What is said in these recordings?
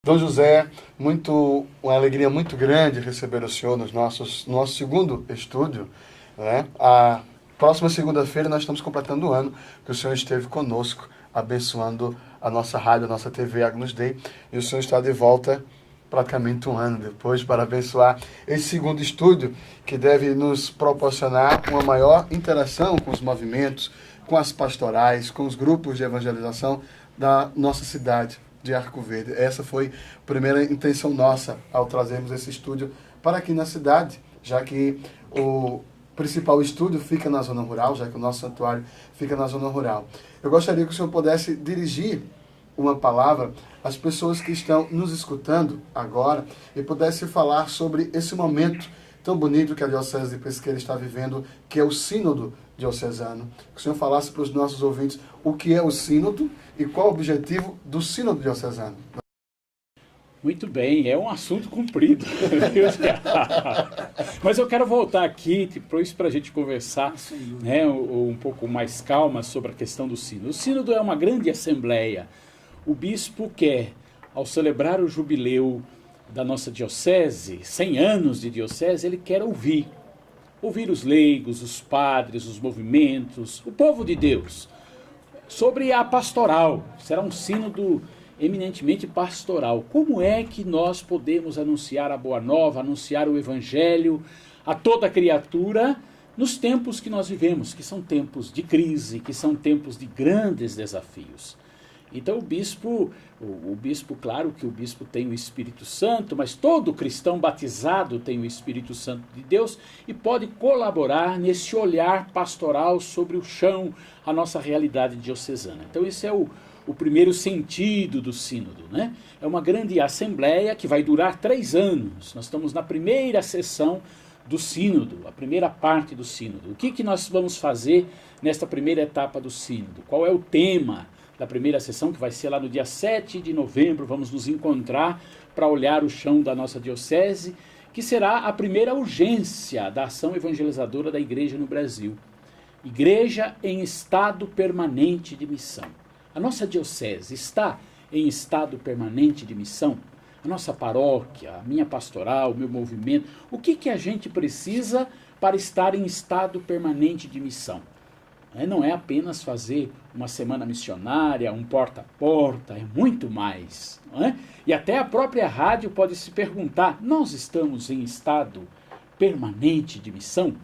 Dom José, uma alegria muito grande receber o senhor no nosso segundo estúdio, né? A próxima segunda-feira nós estamos completando o ano que o senhor esteve conosco, abençoando a nossa rádio, a nossa TV Agnus Dei, e o senhor está de volta praticamente um ano depois para abençoar esse segundo estúdio que deve nos proporcionar uma maior interação com os movimentos, com as pastorais, com os grupos de evangelização da nossa cidade de Arco Verde. Essa foi a primeira intenção nossa ao trazermos esse estúdio para aqui na cidade, já que o principal estúdio fica na zona rural, já que o nosso santuário fica na zona rural. Eu gostaria que o senhor pudesse dirigir uma palavra às pessoas que estão nos escutando agora e pudesse falar sobre esse momento tão bonito que a Diocese de Pesqueira está vivendo, que é o Sínodo Diocesano. Que o senhor falasse para os nossos ouvintes o que é o Sínodo e qual o objetivo do Sínodo Diocesano. Muito bem, é um assunto comprido. Mas eu quero voltar aqui depois para a gente conversar, né, um pouco mais calma sobre a questão do Sínodo. O Sínodo é uma grande assembleia. O bispo quer, ao celebrar o jubileu da nossa diocese, 100 anos de diocese, ele quer ouvir os leigos, os padres, os movimentos, o povo de Deus, sobre a pastoral. Será um sínodo eminentemente pastoral. Como é que nós podemos anunciar a boa nova, anunciar o evangelho a toda criatura nos tempos que nós vivemos, que são tempos de crise, que são tempos de grandes desafios? Então o bispo, claro que o bispo tem o Espírito Santo, mas todo cristão batizado tem o Espírito Santo de Deus e pode colaborar nesse olhar pastoral sobre o chão, a nossa realidade diocesana. Então esse é o primeiro sentido do sínodo, né? É uma grande assembleia que vai durar 3 anos. Nós estamos na primeira sessão do sínodo, a primeira parte do sínodo. O que nós vamos fazer nesta primeira etapa do sínodo? Qual é o tema da primeira sessão, que vai ser lá no dia 7 de novembro, vamos nos encontrar para olhar o chão da nossa diocese, que será a primeira urgência da ação evangelizadora da igreja no Brasil. Igreja em estado permanente de missão. A nossa diocese está em estado permanente de missão? A nossa paróquia, a minha pastoral, o meu movimento, o que a gente precisa para estar em estado permanente de missão? Não é apenas fazer uma semana missionária, um porta a porta, é muito mais. Não é? E até a própria rádio pode se perguntar, nós estamos em estado permanente de missão?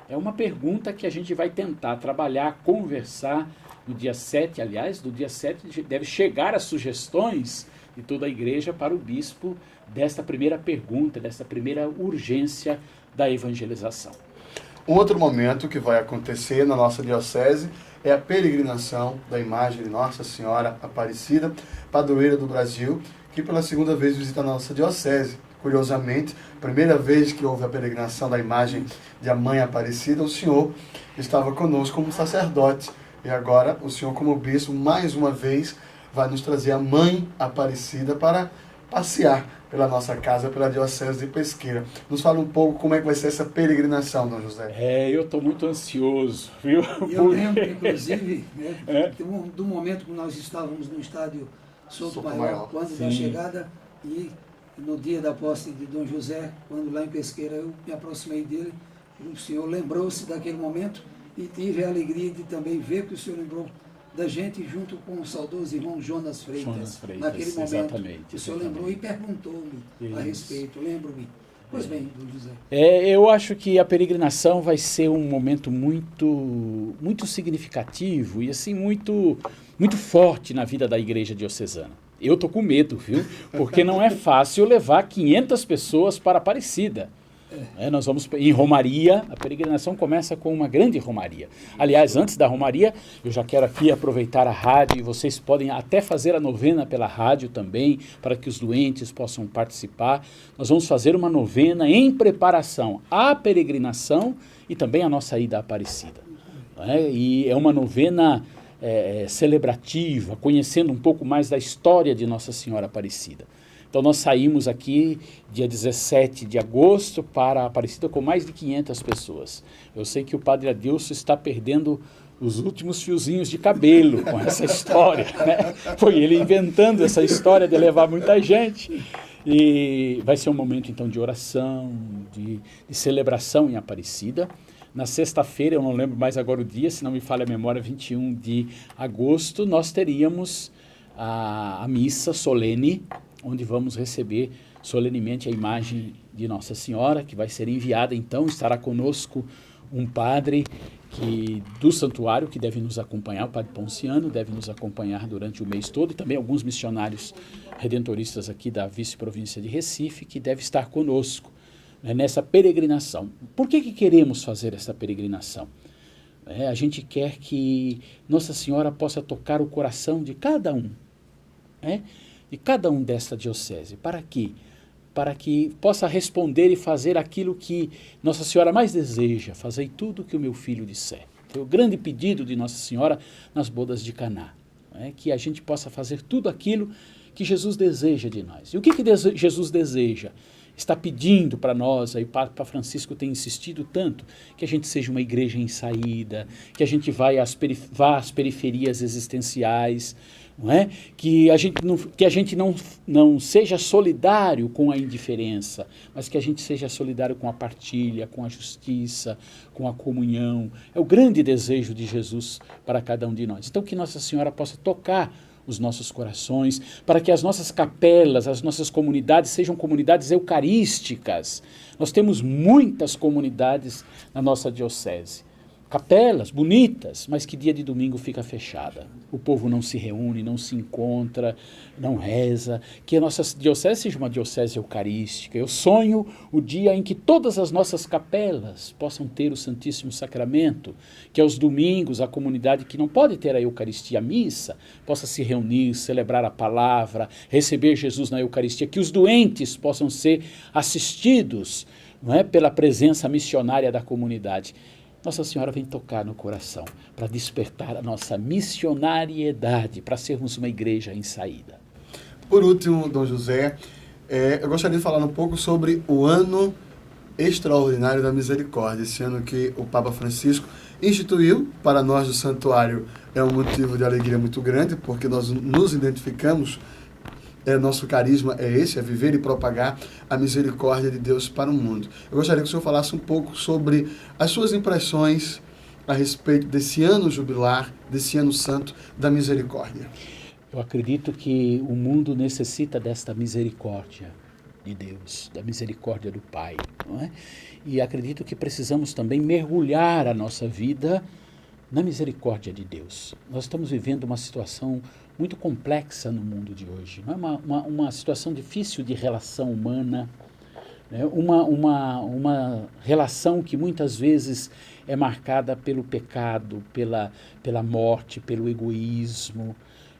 É uma pergunta que a gente vai tentar trabalhar, conversar no dia 7, aliás, no dia 7 deve chegar as sugestões de toda a igreja para o bispo desta primeira pergunta, desta primeira urgência da evangelização. Um outro momento que vai acontecer na nossa diocese é a peregrinação da imagem de Nossa Senhora Aparecida, padroeira do Brasil, que pela segunda vez visita a nossa diocese. Curiosamente, primeira vez que houve a peregrinação da imagem de a Mãe Aparecida, o senhor estava conosco como sacerdote. E agora o senhor, como bispo, mais uma vez vai nos trazer a Mãe Aparecida para passear pela nossa casa, pela Diocese de Pesqueira. Nos fala um pouco como é que vai ser essa peregrinação, Dom José. Eu estou muito ansioso, viu? Eu lembro, inclusive, do momento que nós estávamos no estádio Souto Maior, quando da chegada, e no dia da posse de Dom José, quando lá em Pesqueira eu me aproximei dele, o senhor lembrou-se daquele momento e tive a alegria de também ver que o senhor lembrou da gente junto com o saudoso irmão Jonas Freitas, naquele momento. Exatamente, o senhor lembrou e perguntou-me a respeito, lembro-me. Pois bem, Dom José. Eu acho que a peregrinação vai ser um momento muito significativo e assim muito forte na vida da igreja diocesana. Eu estou com medo, viu? Porque não é fácil levar 500 pessoas para Aparecida. Nós vamos em Romaria, a peregrinação começa com uma grande Romaria. Aliás, antes da Romaria, eu já quero aqui aproveitar a rádio, e vocês podem até fazer a novena pela rádio também, para que os doentes possam participar. Nós vamos fazer uma novena em preparação à peregrinação e também à nossa ida à Aparecida. E é uma novena celebrativa, conhecendo um pouco mais da história de Nossa Senhora Aparecida. Então nós saímos aqui dia 17 de agosto para a Aparecida com mais de 500 pessoas. Eu sei que o Padre Adilson está perdendo os últimos fiozinhos de cabelo com essa história, né? Foi ele inventando essa história de levar muita gente. E vai ser um momento, então, de oração, de celebração em Aparecida. Na sexta-feira, eu não lembro mais agora o dia, se não me falha a memória, 21 de agosto, nós teríamos a missa solene, onde vamos receber solenemente a imagem de Nossa Senhora, que vai ser enviada, então, estará conosco um padre do santuário, que deve nos acompanhar, o padre Ponciano, deve nos acompanhar durante o mês todo, e também alguns missionários redentoristas aqui da vice-província de Recife, que deve estar conosco, né, nessa peregrinação. Por que queremos fazer essa peregrinação? A gente quer que Nossa Senhora possa tocar o coração de cada um, né, de cada um desta diocese. Para quê? Para que possa responder e fazer aquilo que Nossa Senhora mais deseja, fazer tudo o que o meu filho disser. Foi o grande pedido de Nossa Senhora nas bodas de Caná, que a gente possa fazer tudo aquilo que Jesus deseja de nós. E o que Jesus deseja? Está pedindo para nós, aí o Papa Francisco tem insistido tanto, que a gente seja uma igreja em saída, que a gente vá às periferias existenciais, não é? Que a gente não seja solidário com a indiferença, mas que a gente seja solidário com a partilha, com a justiça, com a comunhão. É o grande desejo de Jesus para cada um de nós. Então, que Nossa Senhora possa tocar os nossos corações, para que as nossas capelas, as nossas comunidades sejam comunidades eucarísticas. Nós temos muitas comunidades na nossa diocese. Capelas bonitas, mas que dia de domingo fica fechada. O povo não se reúne, não se encontra, não reza. Que a nossa diocese seja uma diocese eucarística. Eu sonho o dia em que todas as nossas capelas possam ter o Santíssimo Sacramento, que aos domingos a comunidade que não pode ter a Eucaristia, a missa, possa se reunir, celebrar a palavra, receber Jesus na Eucaristia, que os doentes possam ser assistidos, não é, pela presença missionária da comunidade. Nossa Senhora vem tocar no coração para despertar a nossa missionariedade, para sermos uma igreja em saída. Por último, Dom José, eu gostaria de falar um pouco sobre o ano extraordinário da misericórdia, esse ano que o Papa Francisco instituiu. Para nós do santuário é um motivo de alegria muito grande, porque nós nos identificamos, nosso carisma é esse, é viver e propagar a misericórdia de Deus para o mundo. Eu gostaria que o senhor falasse um pouco sobre as suas impressões a respeito desse ano jubilar, desse ano santo da misericórdia. Eu acredito que o mundo necessita desta misericórdia de Deus, da misericórdia do Pai, não é? E acredito que precisamos também mergulhar a nossa vida na misericórdia de Deus. Nós estamos vivendo uma situação muito complexa no mundo de hoje, não é? Uma situação difícil de relação humana, né? Uma relação que muitas vezes é marcada pelo pecado, pela morte, pelo egoísmo.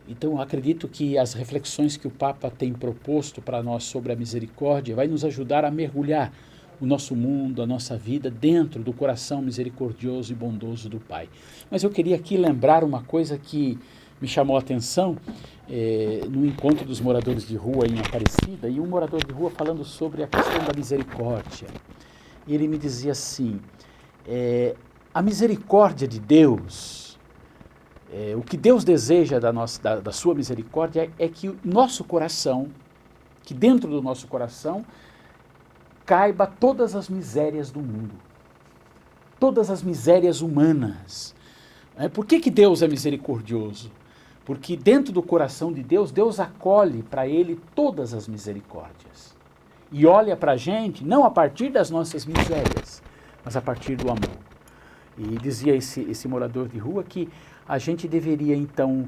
Então, acredito que as reflexões que o Papa tem proposto para nós sobre a misericórdia vai nos ajudar a mergulhar o nosso mundo, a nossa vida, dentro do coração misericordioso e bondoso do Pai. Mas eu queria aqui lembrar uma coisa que me chamou a atenção no encontro dos moradores de rua em Aparecida, e um morador de rua falando sobre a questão da misericórdia. Ele me dizia assim, a misericórdia de Deus, o que Deus deseja da sua misericórdia é que o nosso coração, que dentro do nosso coração, caiba todas as misérias do mundo, todas as misérias humanas. Por que Deus é misericordioso? Porque dentro do coração de Deus, Deus acolhe para ele todas as misericórdias. E olha para a gente, não a partir das nossas misérias, mas a partir do amor. E dizia esse morador de rua que a gente deveria, então,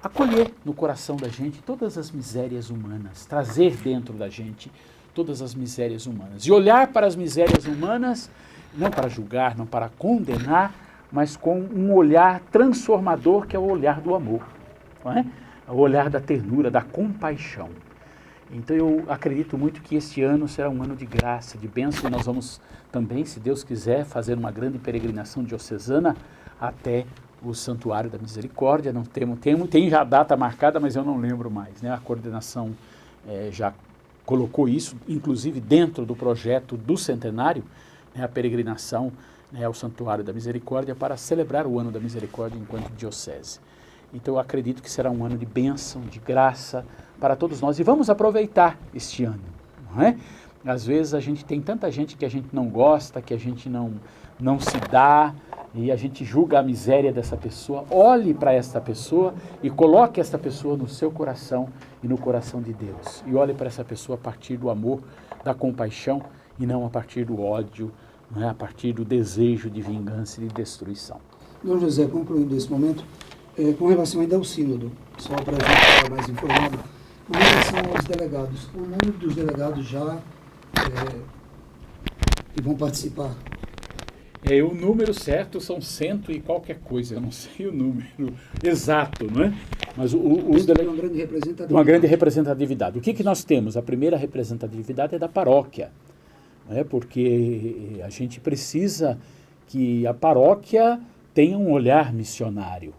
acolher no coração da gente todas as misérias humanas, trazer dentro da gente todas as misérias humanas. E olhar para as misérias humanas, não para julgar, não para condenar, mas com um olhar transformador, que é o olhar do amor, não é? O olhar da ternura, da compaixão. Então eu acredito muito que este ano será um ano de graça, de bênção, e nós vamos também, se Deus quiser, fazer uma grande peregrinação diocesana até o Santuário da Misericórdia. Não tem já a data marcada, mas eu não lembro mais, né? A coordenação já colocou isso, inclusive dentro do projeto do centenário, a peregrinação, ao Santuário da Misericórdia para celebrar o Ano da Misericórdia enquanto diocese. Então eu acredito que será um ano de bênção, de graça para todos nós, e vamos aproveitar este ano, não é? Às vezes a gente tem tanta gente que a gente não gosta, que a gente não se dá, e a gente julga a miséria dessa pessoa. Olhe para esta pessoa e coloque esta pessoa no seu coração e no coração de Deus. E olhe para essa pessoa a partir do amor, da compaixão, e não a partir do ódio, não é? A partir do desejo de vingança e de destruição. Dom José, concluindo esse momento, com relação ainda ao sínodo, só para a gente ficar mais informado, com relação aos delegados, o número dos delegados já que vão participar? O número certo são 100 e qualquer coisa, eu não sei o número exato, não é? Mas os delegados... Uma grande representatividade. Uma grande representatividade. O que nós temos? A primeira representatividade é da paróquia, não é? Porque a gente precisa que a paróquia tenha um olhar missionário.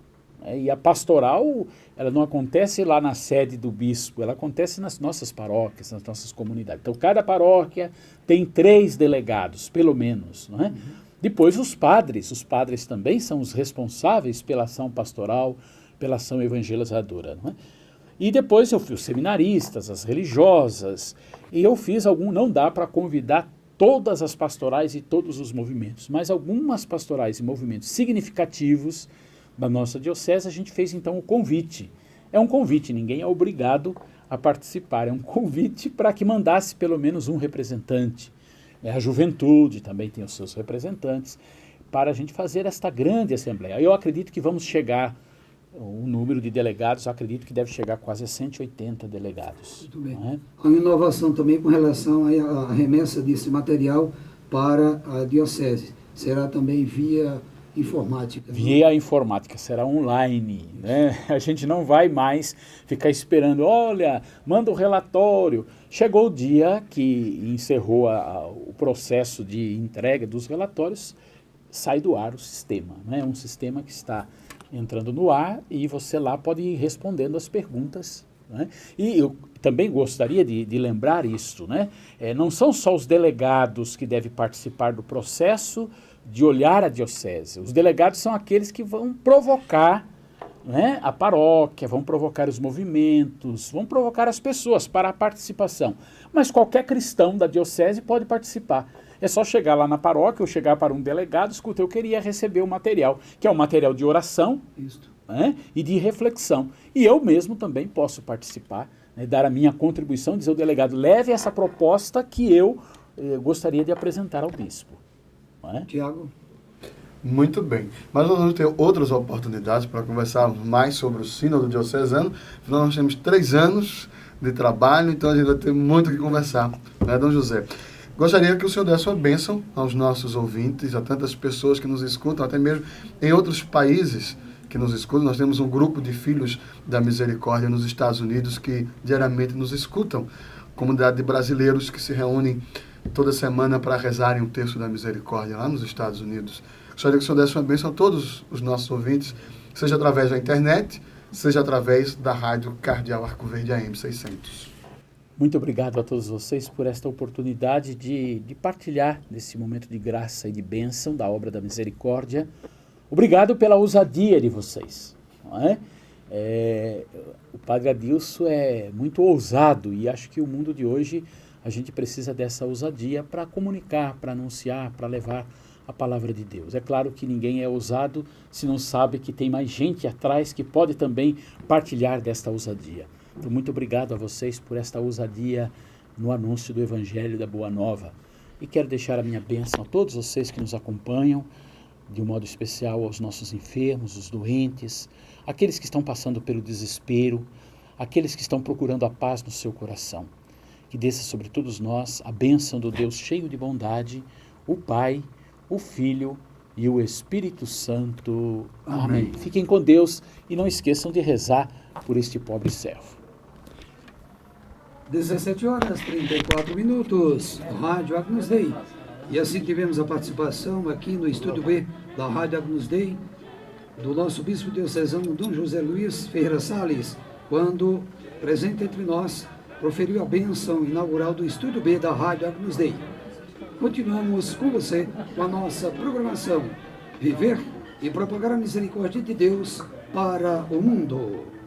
E a pastoral, ela não acontece lá na sede do bispo, ela acontece nas nossas paróquias, nas nossas comunidades. Então, cada paróquia tem 3 delegados, pelo menos, não é? Depois, os padres também são os responsáveis pela ação pastoral, pela ação evangelizadora, não é? E depois eu fiz os seminaristas, as religiosas, e eu fiz não dá para convidar todas as pastorais e todos os movimentos, mas algumas pastorais e movimentos significativos da nossa diocese, a gente fez então o convite. É um convite, ninguém é obrigado a participar, é um convite para que mandasse pelo menos um representante. A juventude também tem os seus representantes, para a gente fazer esta grande assembleia. Eu acredito que vamos chegar, o número de delegados, acredito que deve chegar quase a 180 delegados. Muito bem. Não é? Há uma inovação também com relação à remessa desse material para a diocese. Será também via informática. Via informática, será online, né? A gente não vai mais ficar esperando, olha, manda o relatório. Chegou o dia que encerrou o processo de entrega dos relatórios, sai do ar o sistema, né? É um sistema que está entrando no ar e você lá pode ir respondendo as perguntas, né? E eu também gostaria de lembrar isso, né? Não são só os delegados que devem participar do processo de olhar a diocese. Os delegados são aqueles que vão provocar, né, a paróquia, vão provocar os movimentos, vão provocar as pessoas para a participação. Mas qualquer cristão da diocese pode participar. É só chegar lá na paróquia ou chegar para um delegado, escuta, eu queria receber o material, que é um material de oração, né, e de reflexão. E eu mesmo também posso participar, né, dar a minha contribuição, dizer ao delegado, leve essa proposta que eu gostaria de apresentar ao bispo. Tiago? Muito bem. Mas nós vamos ter outras oportunidades para conversar mais sobre o Sínodo Diocesano. Afinal, nós temos 3 anos de trabalho, então a gente vai ter muito o que conversar, né, Dom José? Gostaria que o senhor desse uma bênção aos nossos ouvintes, a tantas pessoas que nos escutam, até mesmo em outros países que nos escutam. Nós temos um grupo de filhos da misericórdia nos Estados Unidos que diariamente nos escutam. Comunidade de brasileiros que se reúnem toda semana para rezarem o terço da misericórdia lá nos Estados Unidos. Gostaria que o senhor desse uma bênção a todos os nossos ouvintes, seja através da internet, seja através da rádio Cardeal Arco Verde AM 600. Muito obrigado a todos vocês por esta oportunidade de partilhar desse momento de graça e de bênção da obra da misericórdia. Obrigado pela ousadia de vocês. Não é? O Padre Adilson é muito ousado e acho que o mundo de hoje a gente precisa dessa ousadia para comunicar, para anunciar, para levar a palavra de Deus. É claro que ninguém é ousado se não sabe que tem mais gente atrás que pode também partilhar desta ousadia. Então, muito obrigado a vocês por esta ousadia no anúncio do Evangelho da Boa Nova. E quero deixar a minha bênção a todos vocês que nos acompanham, de um modo especial aos nossos enfermos, os doentes, aqueles que estão passando pelo desespero, aqueles que estão procurando a paz no seu coração. Que desça sobre todos nós a bênção do Deus cheio de bondade, o Pai, o Filho e o Espírito Santo. Amém. Fiquem com Deus e não esqueçam de rezar por este pobre servo. 17h34, Rádio Agnus Dei. E assim tivemos a participação aqui no Estúdio B da Rádio Agnus Dei, do nosso bispo diocesano Dom José Luiz Ferreira Salles, quando, presente entre nós, proferiu a bênção inaugural do Estúdio B da Rádio Agnus Dei. continuamos com você com a nossa programação Viver e Propagar a Misericórdia de Deus para o Mundo.